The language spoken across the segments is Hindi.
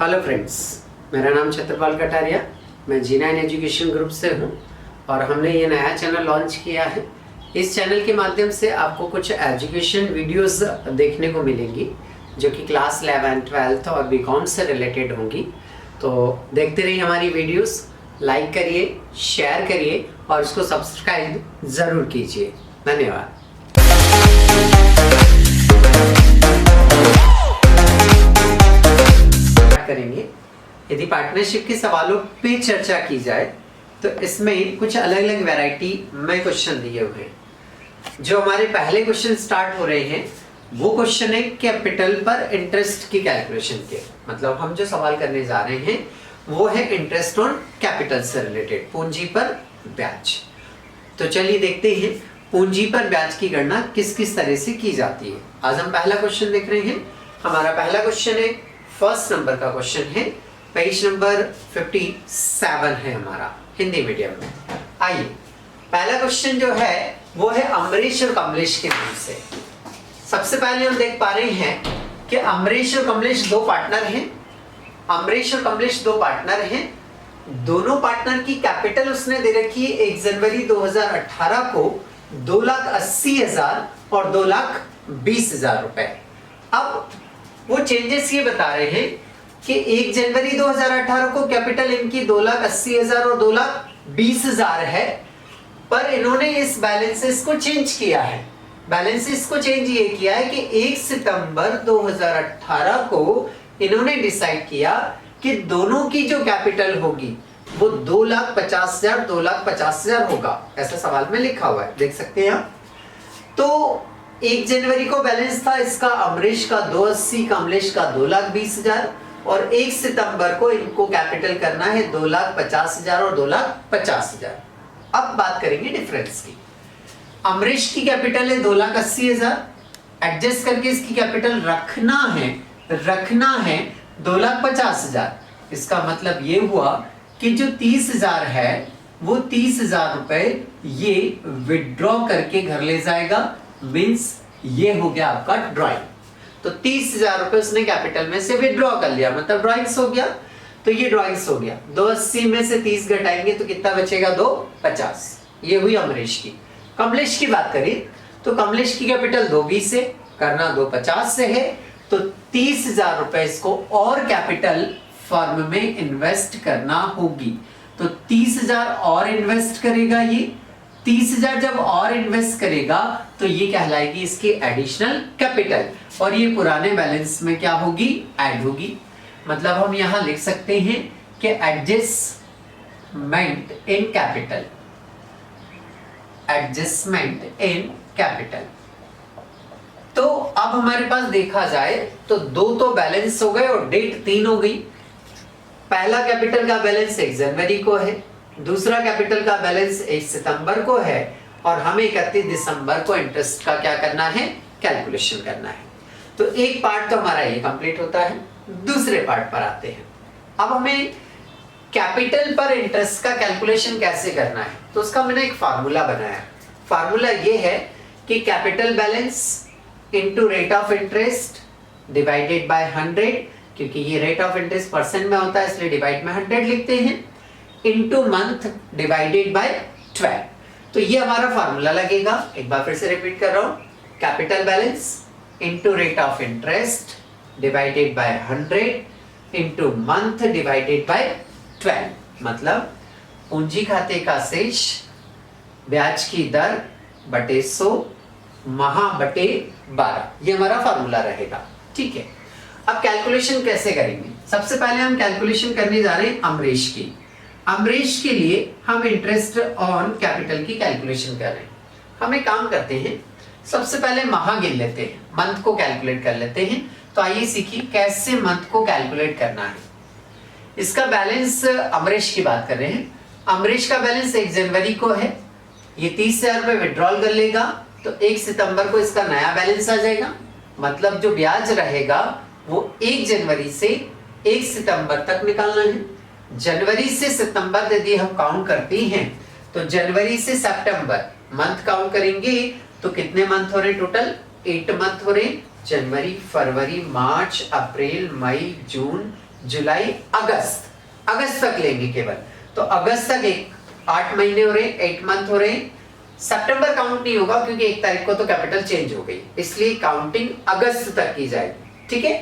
हेलो फ्रेंड्स, मेरा नाम छत्रपाल कटारिया, मैं G9 एजुकेशन ग्रुप से हूं और हमने ये नया चैनल लॉन्च किया है। इस चैनल के माध्यम से आपको कुछ एजुकेशन वीडियोस देखने को मिलेंगी जो कि क्लास 11, 12 और बीकॉम से रिलेटेड होंगी। तो देखते रहिए हमारी वीडियोस, लाइक करिए, शेयर करिए और इसको सब्सक्राइब ज़रूर कीजिए। धन्यवाद। करेंगे यदि पार्टनरशिप के सवालों पे चर्चा की जाए तो इसमें कुछ अलग अलग वैरायटी में क्वेश्चन दिए हुए हैं। जो हमारे पहले क्वेश्चन स्टार्ट हो रहे हैं वो क्वेश्चन है कैपिटल पर इंटरेस्ट की कैलकुलेशन के। मतलब हम जो सवाल करने जा रहे हैं वो है इंटरेस्ट ऑन कैपिटल से रिलेटेड, पूंजी पर ब्याज। तो चलिए देखते हैं पूंजी पर ब्याज की गणना किस किस तरह से की जाती है। आज हम पहला क्वेश्चन देख रहे हैं। हमारा पहला क्वेश्चन है, फर्स्ट नंबर का क्वेश्चन है, पेज नंबर 57 है हमारा हिंदी मीडियम में। आइए पहला क्वेश्चन जो है वो है अमरीश और कमलेश के नाम से। सबसे पहले हम देख पा रहे हैं कि अमरीश और कमलेश दो पार्टनर हैं। अमरीश और कमलेश दो पार्टनर हैं। दोनों पार्टनर की कैपिटल उसने दे रखी है 1 जनवरी 2018 को 2,80,000 और 2,20,000 रुपए। अब वो चेंजेस ये बता रहे हैं कि 1 जनवरी 2018 को कैपिटल इनकी 2,80,000 और 2,20,000 है, पर इन्होंने इस बैलेंसेस को चेंज किया है। बैलेंसेस को चेंज ये किया है कि 1 सितंबर 2018 को इन्होंने डिसाइड किया कि दोनों की जो कैपिटल होगी वो 2,50,000 2,50,000 होगा। ऐसा सवाल में लिखा हुआ है, देख सकते हैं आप। तो 1 जनवरी को बैलेंस था इसका अमरीश का 2,80,000, कमलेश का 2,20,000 और 1 सितंबर को इनको कैपिटल करना है 2,50,000 और 2,50,000। अब बात करेंगे डिफरेंस की। अमरीश की कैपिटल है 2,80,000, एडजस्ट करके इसकी कैपिटल रखना है 2,50,000। इसका मतलब ये हुआ कि जो 30,000 है वो 30,000 रुपए ये विड्रॉ करके घर ले जाएगा। मीन्स ये हो गया आपका ड्राइंग। तो 30,000 रुपए उसने कैपिटल में से विड्रॉ कर लिया, मतलब ड्राइंग्स हो गया। तो ये ड्राइंग्स हो गया। 2,80 में से 30 घटाएंगे तो कितना बचेगा? 2,50। ये हुई अमरीश की। कमलेश की बात करें तो कमलेश की कैपिटल 2,20 है, करना 2,50 से है, तो 30,000 रुपए इसको और कैपिटल फर्म में इन्वेस्ट करना होगी। तो 30,000 और इन्वेस्ट करेगा। ये 30,000 जब और इन्वेस्ट करेगा तो ये कहलाएगी इसकी एडिशनल कैपिटल और ये पुराने बैलेंस में क्या होगी? ऐड होगी। मतलब हम यहां लिख सकते हैं कि adjustment in capital, adjustment in capital. तो अब हमारे पास देखा जाए तो दो तो बैलेंस हो गए और डेट 3 हो गई। पहला कैपिटल का बैलेंस 1 जनवरी को है, दूसरा कैपिटल का बैलेंस 1 सितंबर को है और हमें 31 दिसंबर को इंटरेस्ट का क्या करना है? कैलकुलेशन करना है। तो एक पार्ट तो हमारा ये कंप्लीट होता है। दूसरे पार्ट पर आते हैं। अब हमें कैपिटल पर इंटरेस्ट का कैलकुलेशन कैसे करना है, तो उसका मैंने एक फार्मूला बनाया। फार्मूला ये है कि capital balance into rate of interest divided by 100, क्योंकि ये रेट ऑफ इंटरेस्ट परसेंट में होता है इसलिए डिवाइड में 100 लिखते हैं, इनटू मंथ डिवाइडेड बाय 12। तो ये हमारा फार्मूला लगेगा। एक बार फिर से रिपीट कर रहा हूं, capital balance into rate of interest divided by 100 into month divided by 12। मतलब पूंजी खाते का शेष ब्याज की दर बटे 100 माह बटे 12, ये हमारा फार्मूला रहेगा। ठीक है, अब कैलकुलेशन कैसे करेंगे? सबसे पहले हम कैलकुलेशन करने जा रहे हैं अमरीश की। अमरीश के लिए हम इंटरेस्ट ऑन कैपिटल की कैलकुलेशन कर रहे हैं। हम एक काम करते हैं, सबसे पहले माह गिन लेते हैं, मंथ को कैलकुलेट कर लेते हैं। तो आइए सीखिए कैसे मंथ को कैलकुलेट करना है। इसका बैलेंस अमरीश की बात कर रहे हैं। अमरीश का बैलेंस 1 जनवरी को है, ये 30,000 रुपए विड्रॉल कर लेगा तो 1 सितंबर को इसका नया बैलेंस आ जाएगा। मतलब जो ब्याज रहेगा वो 1 जनवरी से 1 सितंबर तक निकालना है। जनवरी से सितंबर यदि हम काउंट करते हैं तो जनवरी से सितंबर मंथ काउंट करेंगे तो कितने मंथ हो रहे? टोटल 8 मंथ हो रहे। जनवरी, फरवरी, मार्च, अप्रैल, मई, जून, जुलाई, अगस्त तक लेंगे केवल। तो अगस्त तक 8 महीने हो रहे, 8 मंथ हो रहे। सितंबर काउंट नहीं होगा क्योंकि 1 तारीख को तो कैपिटल चेंज हो गई, इसलिए काउंटिंग अगस्त तक की जाएगी। ठीक है,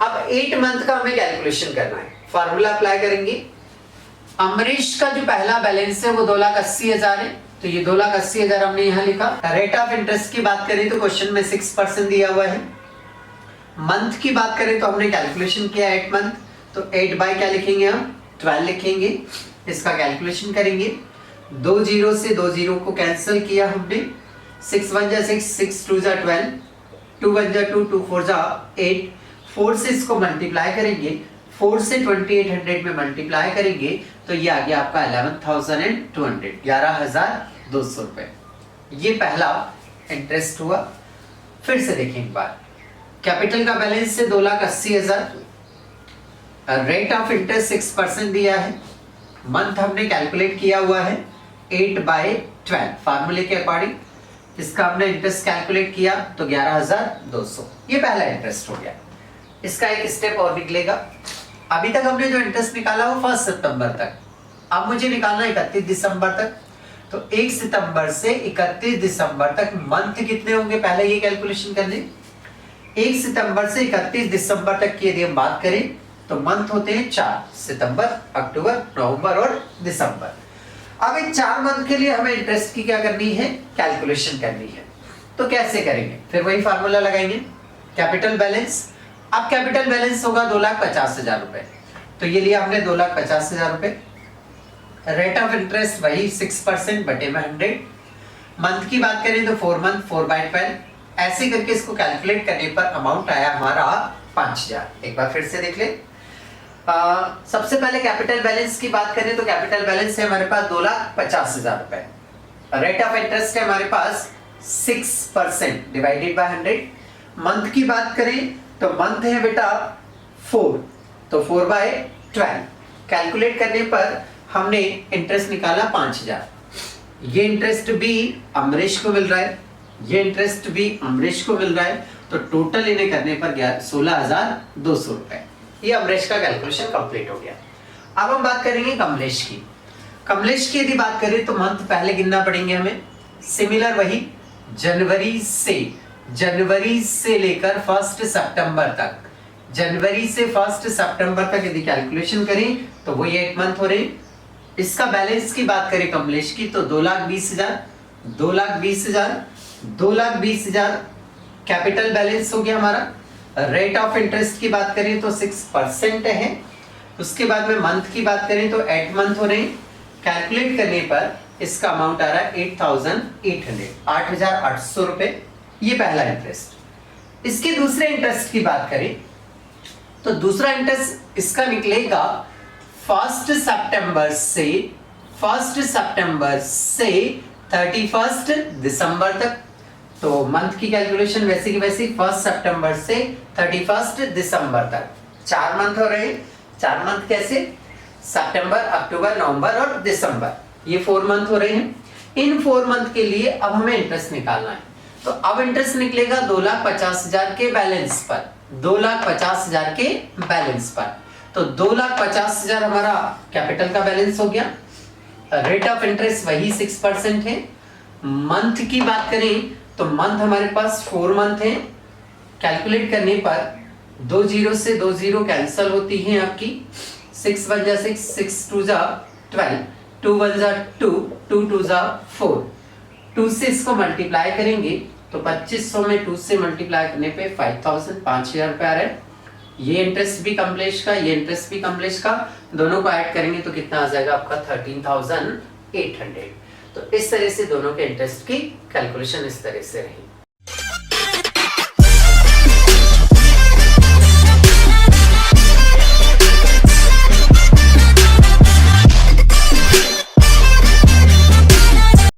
अब 8 मंथ का हमें कैलकुलेशन करना है। फॉर्मूला अप्लाई करेंगे। अमरीश का जो पहला बैलेंस है वो 2,80,000 है, तो ये 2,80,000 हमने यहाँ लिखा। रेट ऑफ इंटरेस्ट की बात करें तो क्वेश्चन में 6% दिया हुआ है। मंथ की बात करें तो हमने कैलकुलेशन किया 8 मंथ, तो 8 बाय क्या लिखेंगे हम, 12 लिखेंगे। इसका कैलकुलेशन करेंगे। 2 जीरो से 2 जीरो को कैंसिल किया हमने। 6 1 जा 6, 6 2 जा 12, 2 1 जा 2, 2 4 जा 8। 4 से इसको मल्टीप्लाई करेंगे, 4 से 2800 में मल्टीप्लाई करेंगे तो ये आ गया आपका 11,200, 11,200 रुपए। ये पहला इंटरेस्ट हुआ। फिर से देखें एक बार, कैपिटल का बैलेंस है 2,80,000, रेट ऑफ इंटरेस्ट 6% दिया है। मंथ हमने कैलकुलेट किया हुआ है 8/12 फार्मूले के अकॉर्डिंग। इसका हमने इंटरेस्ट कैलकुलेट किया तो 11,200। ये पहला इंटरेस्ट हो गया। इसका एक स्टेप और निकलेगा। अभी तक हमने जो इंटरेस्ट निकाला वो 1 सितंबर तक, अब मुझे निकालना 31 दिसंबर तक। तो 1 सितंबर से 31 दिसंबर तक मंथ कितने होंगे, पहले ये कैलकुलेशन कर लें। 1 सितंबर से 31 दिसंबर तक की यदि हम बात करें तो मंथ होते हैं 4, सितंबर, अक्टूबर, नवंबर और दिसंबर। अब इन 4 मंथ के लिए हमें इंटरेस्ट की क्या करनी है, कैलकुलेशन करनी है। तो कैसे करेंगे, फिर वही फार्मूला लगाएंगे, कैपिटल बैलेंस। अब कैपिटल बैलेंस होगा 2,50,000 रुपए, तो ये लिया हमने 2,50,000 रुपए। रेट ऑफ इंटरेस्ट वही 6% बटे में 100। मंथ की बात करें तो 4 मंथ, 4/12। ऐसे करके इसको कैलकुलेट करने पर अमाउंट आया हमारा 5,000। एक बार फिर से देख ले। सबसे पहले कैपिटल बैलेंस की बात करें तो कैपिटल बैलेंस है हमारे पास 2,50,000 रुपए। रेट ऑफ इंटरेस्ट है हमारे पास 6% डिवाइडेड बाय 100। मंथ की बात करें तो मंथ है बेटा 4, तो 4/12। कैलकुलेट करने पर हमने इंटरेस्ट निकाला 5,000। ये इंटरेस्ट भी अमरीश को मिल रहा है, ये इंटरेस्ट भी अमरीश को मिल रहा है, तो टोटल इन्हें करने पर 16,200 रुपए। ये अमरीश का कैलकुलेशन कंप्लीट हो गया। अब हम बात करेंगे कमलेश की। कमलेश की यदि बात करें तो मंथ पहले गिनना पड़ेंगे हमें। सिमिलर वही जनवरी से लेकर 1 सितंबर तक, जनवरी से 1 सितंबर तक यदि कैलकुलेशन करें तो वो 8 मंथ हो रहे। इसका बैलेंस की बात करें कमलेश की तो 2,20,000 कैपिटल बैलेंस हो गया हमारा। रेट ऑफ इंटरेस्ट की बात करें तो 6% है। उसके बाद में मंथ की बात करें तो 8 मंथ हो रहे हैं। कैलकुलेट करने पर इसका अमाउंट आ रहा है 8,800, 8,800 रुपए। ये पहला इंटरेस्ट। इसके दूसरे इंटरेस्ट की बात करें तो दूसरा इंटरेस्ट इसका निकलेगा 1 सितंबर से 31 दिसंबर तक। तो मंथ की कैलकुलेशन वैसे की वैसी 1 सितंबर से 31 दिसंबर तक 4 मंथ हो रहे हैं। 4 मंथ कैसे, सितंबर, अक्टूबर, नवंबर और दिसंबर, ये 4 मंथ हो रहे हैं। इन 4 मंथ के लिए अब हमें इंटरेस्ट निकालना है। तो अब इंटरेस्ट निकलेगा 2,50,000 के बैलेंस पर, 2,50,000 के बैलेंस पर। तो 2,50,000 हमारा कैपिटल का बैलेंस हो गया। रेट ऑफ इंटरेस्ट वही 6% है। मंथ की बात करें तो मंथ हमारे पास 4 मंथ है। कैलकुलेट करने पर 2 जीरो से 2 जीरो कैंसिल होती हैं आपकी। 6 1 जा 6, 6 2 जा 12, 2 1 जा 2, 2 2 जा 4। 2 से इसको मल्टीप्लाई करेंगे तो 2500 में 2 से मल्टीप्लाई करने पे 5,000, 5,000 रुपए आ रहा है। ये इंटरेस्ट भी कमलेश का, ये इंटरेस्ट भी कमलेश का, दोनों को ऐड करेंगे तो कितना आ जाएगा आपका 13,800। तो इस तरह से दोनों के इंटरेस्ट की कैलकुलेशन इस तरह से रही।